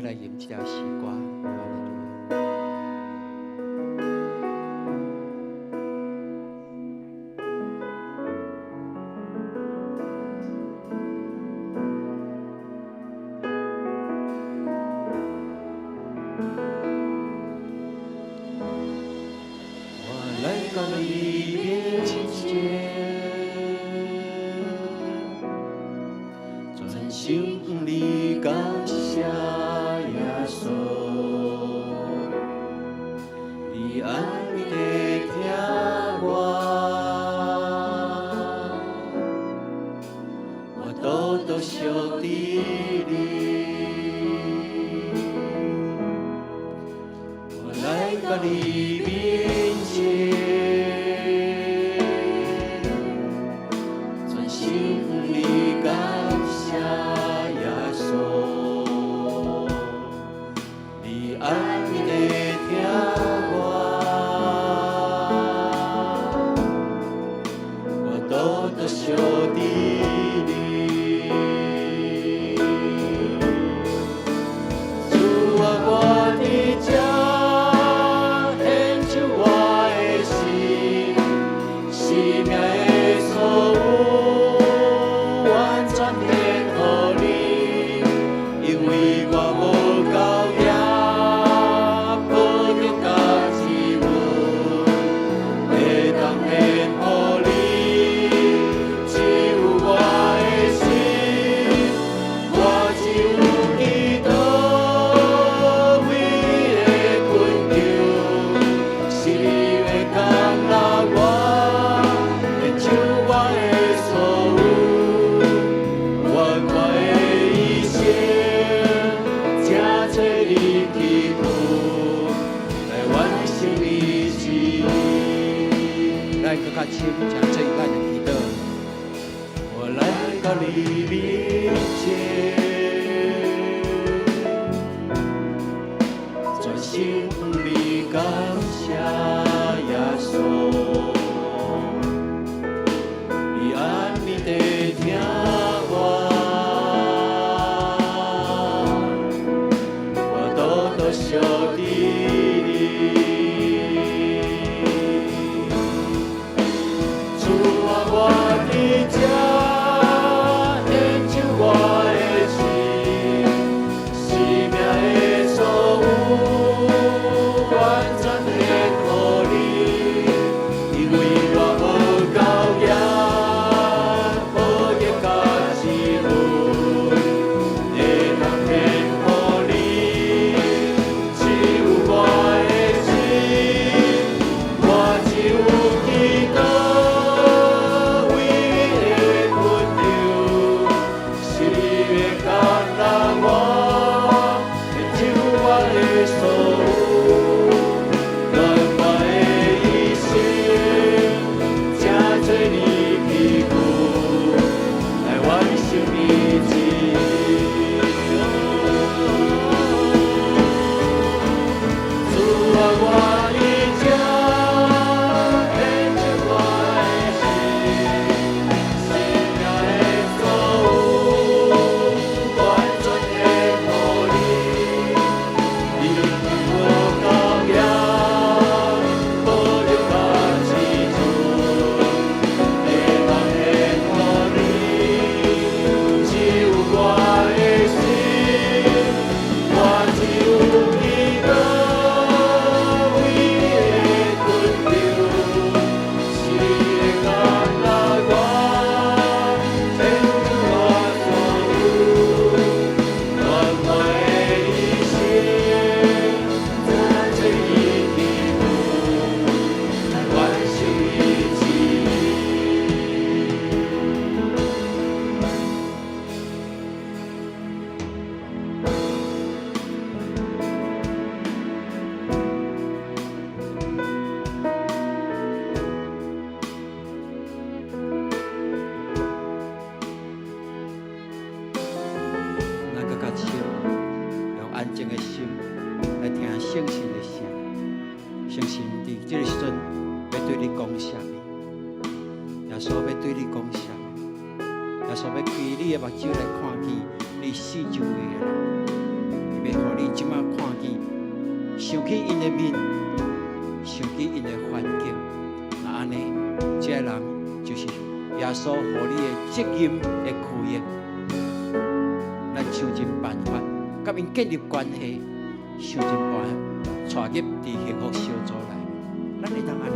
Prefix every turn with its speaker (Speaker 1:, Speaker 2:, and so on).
Speaker 1: 来吟这条诗歌。到你面前，专心地感谢耶稣，你爱你的听我多多想着你，我来到你面前。我来到你面前，专心地感谢耶稣，你按你的听我多多想着你。我的家献上我的心，生命的所有完全献给你，因为我无够也无一家之分，会当献给你，只有我的心，我只有基督。安静的心来听圣神的声，圣神伫这个时阵要对你讲什么？耶稣要对你讲什么？耶稣要开你的目睭来看见你四周围的人，要互你即马看见，想起因的面，想起因的环境，那安尼，这个人就是耶稣互你的责任的区域。咱想尽办法，甲因建立关系，想尽办法，带入伫幸福小组内面，咱会当安尼。